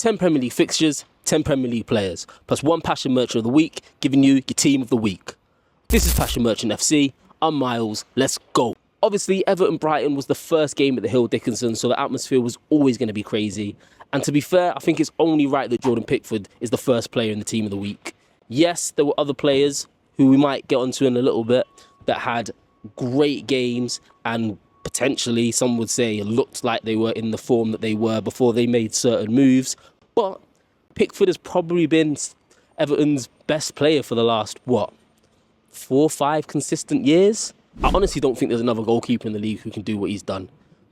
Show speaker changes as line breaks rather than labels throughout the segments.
10 Premier League fixtures, 10 Premier League players, plus one Passion Merchant of the Week, giving you your Team of the Week. This is Passion Merchant FC. I'm Miles. Let's go. Obviously, Everton-Brighton was the first game at the Hill Dickinson, so the atmosphere was always going to be crazy. And to be fair, I think it's only right that Jordan Pickford is the first player in the Team of the Week. Yes, there were other players who we might get onto in a little bit that had great games and potentially, some would say, looked like they were in the form that they were before they made certain moves. But Pickford has probably been Everton's best player for the last, 4 or 5 consistent years? I honestly don't think there's another goalkeeper in the league who can do what he's done.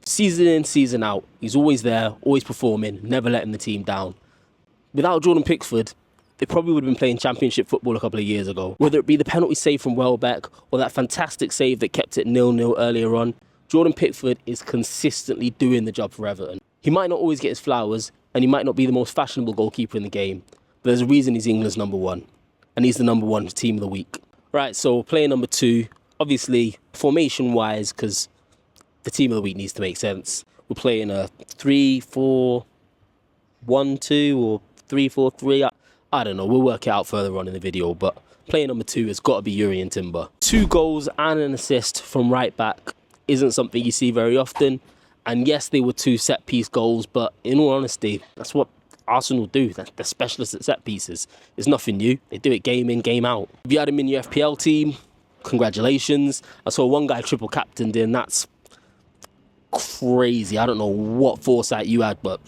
Season in, season out, he's always there, always performing, never letting the team down. Without Jordan Pickford, they probably would have been playing championship football a couple of years ago. Whether it be the penalty save from Welbeck or that fantastic save that kept it 0-0 earlier on, Jordan Pickford is consistently doing the job for Everton. He might not always get his flowers, and he might not be the most fashionable goalkeeper in the game, but there's a reason he's England's number one, and he's the number one Team of the Week. Right, so player number 2, obviously formation-wise, because the Team of the Week needs to make sense. We're playing a 3-4-1-2 or 3-4-3. I don't know, we'll work it out further on in the video, but player number 2 has got to be Jurien Timber. 2 goals and an assist from right back isn't something you see very often. And yes, they were 2 set-piece goals, but in all honesty, that's what Arsenal do. They're specialists at set-pieces. It's nothing new. They do it game in, game out. If you had him in your FPL team, congratulations. I saw one guy triple captained in. That's crazy. I don't know what foresight you had, but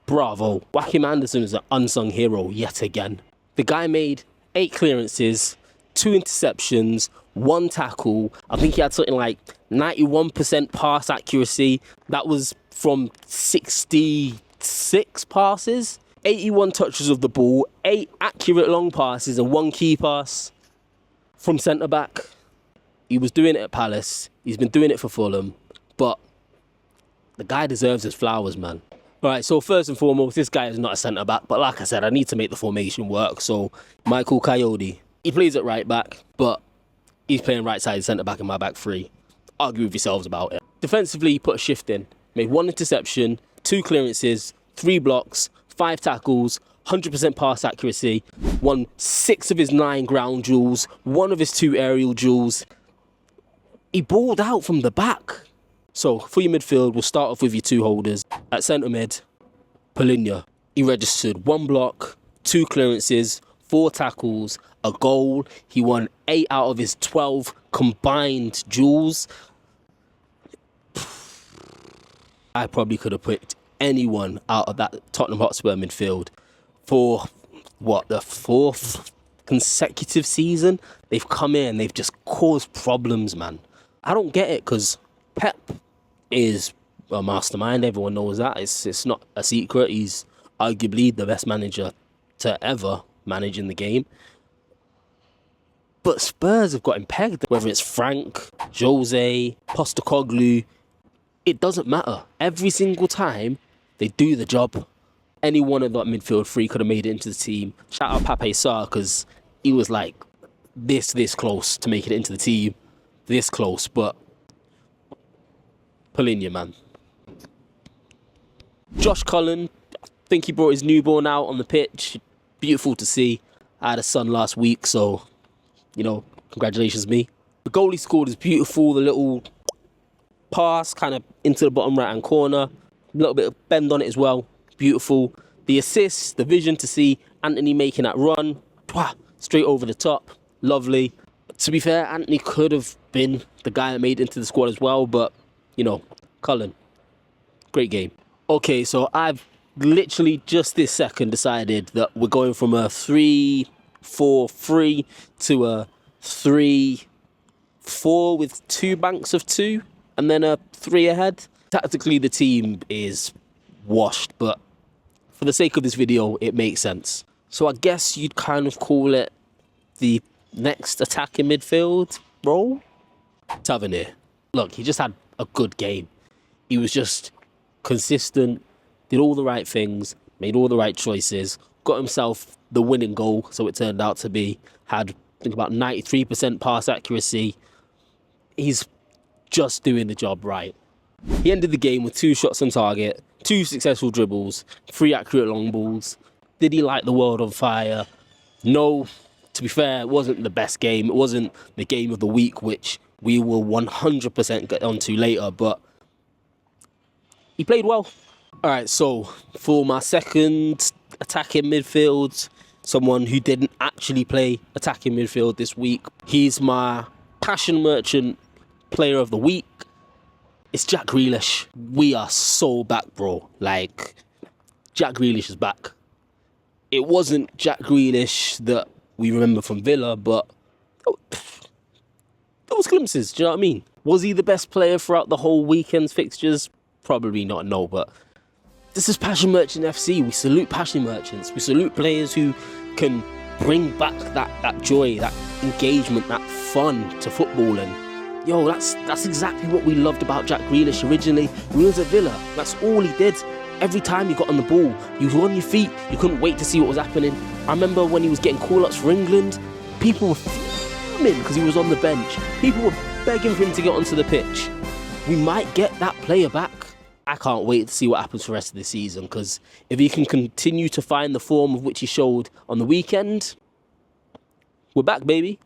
bravo. Joachim Andersen is an unsung hero yet again. The guy made 8 clearances, 2 interceptions, 1 tackle. I think he had something like 91% pass accuracy. That was from 66 passes. 81 touches of the ball, 8 accurate long passes and 1 key pass from centre-back. He was doing it at Palace. He's been doing it for Fulham. But the guy deserves his flowers, man. All right, so first and foremost, this guy is not a centre-back. But like I said, I need to make the formation work. So Michael Coyote, he plays at right-back, but he's playing right-sided centre-back in my back 3. Argue with yourselves about it. Defensively, he put a shift in. Made 1 interception, 2 clearances, 3 blocks, 5 tackles, 100% pass accuracy, won 6 of his 9 ground duels, 1 of his 2 aerial duels. He balled out from the back. So for your midfield, we'll start off with your 2 holders. At centre mid, Polinia. He registered 1 block, 2 clearances, 4 tackles, a goal. He won 8 out of his 12 combined duels. I probably could have picked anyone out of that Tottenham Hotspur midfield for, the 4th consecutive season. They've come in, they've just caused problems, man. I don't get it, because Pep is a mastermind. Everyone knows that. It's not a secret. He's arguably the best manager to ever manage in the game. But Spurs have got him pegged. Whether it's Frank, Jose, Postecoglou, it doesn't matter. Every single time, they do the job. Any one of that midfield 3 could have made it into the team. Shout out Pape Sarr, because he was like this close to making it into the team. This close, but Polinia, man. Josh Cullen, I think he brought his newborn out on the pitch. Beautiful to see. I had a son last week, so, congratulations me. The goal he scored is beautiful. The little pass kind of into the bottom right-hand corner. A little bit of bend on it as well. Beautiful. The assist, the vision to see Anthony making that run. Straight over the top. Lovely. To be fair, Anthony could have been the guy that made it into the squad as well, but, Cullen, great game. Okay, so I've literally just this second decided that we're going from a 3-4-3 to a 3-4 with 2 banks of 2 and then a 3 ahead. Tactically, the team is washed, but for the sake of this video, it makes sense. So I guess you'd kind of call it the next attacking midfield role. Tavernier. Look, he just had a good game. He was just consistent, did all the right things, made all the right choices, got himself the winning goal, so it turned out to be, had, I think, about 93% pass accuracy. He's just doing the job right. He ended the game with 2 shots on target, 2 successful dribbles, 3 accurate long balls. Did he light the world on fire? No. To be fair, it wasn't the best game. It wasn't the game of the week, which we will 100% get onto later, but he played well. All right, so for my second attacking midfield, someone who didn't actually play attacking midfield this week, he's my Passion Merchant player of the week. It's Jack Grealish. We are so back, bro. Like, Jack Grealish is back. It wasn't Jack Grealish that we remember from Villa, but there was glimpses, do you know what I mean? Was he the best player throughout the whole weekend's fixtures? Probably not, no, but this is Passion Merchant FC. We salute Passion Merchants. We salute players who can bring back that joy, that engagement, that fun to football. And yo, that's exactly what we loved about Jack Grealish originally. When he was at Villa, that's all he did. Every time he got on the ball, you were on your feet. You couldn't wait to see what was happening. I remember when he was getting call-ups for England, people were fuming because he was on the bench. People were begging for him to get onto the pitch. We might get that player back. I can't wait to see what happens for the rest of the season, because if he can continue to find the form of which he showed on the weekend, we're back, baby.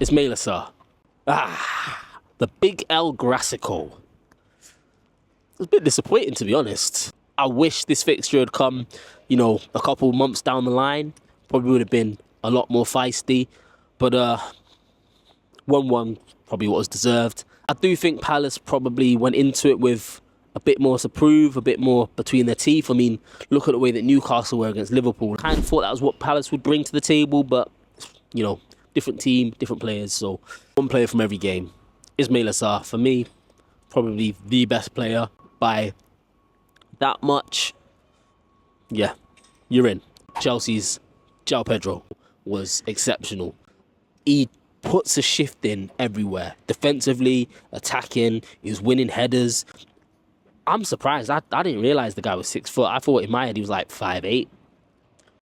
It's Melissa. The big El Grassico. It's a bit disappointing, to be honest. I wish this fixture had come, a couple months down the line. Probably would have been a lot more feisty. But 1-1, probably what was deserved. I do think Palace probably went into it with a bit more to prove, a bit more between their teeth. I mean, look at the way that Newcastle were against Liverpool. I kind of thought that was what Palace would bring to the table, but, different team, different players. So, one player from every game. Ismail Assar, for me, probably the best player by that much. Yeah, you're in. Chelsea's João Pedro was exceptional. He puts a shift in everywhere. Defensively, attacking, he was winning headers. I'm surprised. I didn't realise the guy was 6 foot. I thought in my head he was like 5'8".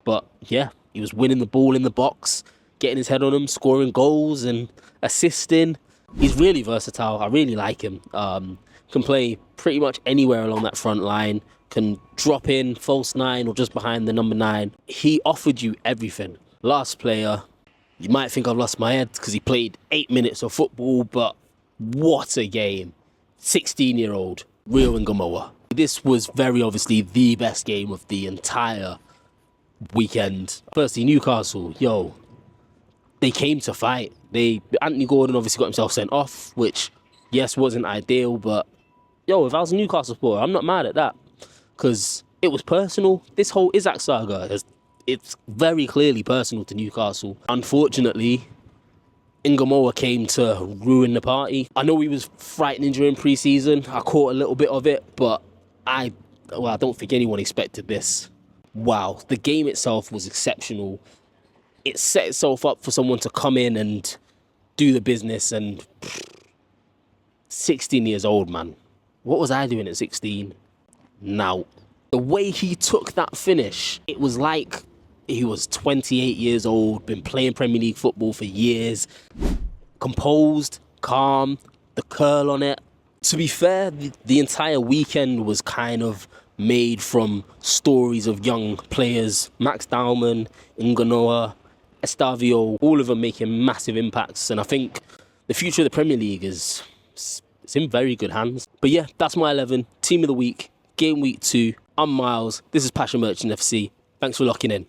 But yeah, he was winning the ball in the box, getting his head on him, scoring goals and assisting. He's really versatile. I really like him. Can play pretty much anywhere along that front line. Can drop in false 9 or just behind the number 9. He offered you everything. Last player, you might think I've lost my head because he played 8 minutes of football, but what a game. 16-year-old Rio Ngumoha. This was very obviously the best game of the entire weekend. Firstly, Newcastle, they came to fight. Anthony Gordon obviously got himself sent off, which, yes, wasn't ideal, but if I was a Newcastle supporter, I'm not mad at that, because it was personal. This whole Isaac saga, it's very clearly personal to Newcastle. Unfortunately, Ngumoha came to ruin the party. I know he was frightening during pre-season. I caught a little bit of it, but I don't think anyone expected this. Wow, the game itself was exceptional. It set itself up for someone to come in and do the business, and 16 years old, man. What was I doing at 16? Now, the way he took that finish, it was like he was 28 years old, been playing Premier League football for years. Composed, calm, the curl on it. To be fair, the entire weekend was kind of made from stories of young players. Max Dowman, Ngumoha, Estavio, all of them making massive impacts. And I think the future of the Premier League it's in very good hands. But yeah, that's my 11. Team of the week, game week 2. I'm Miles. This is Passion Merchant FC. Thanks for locking in.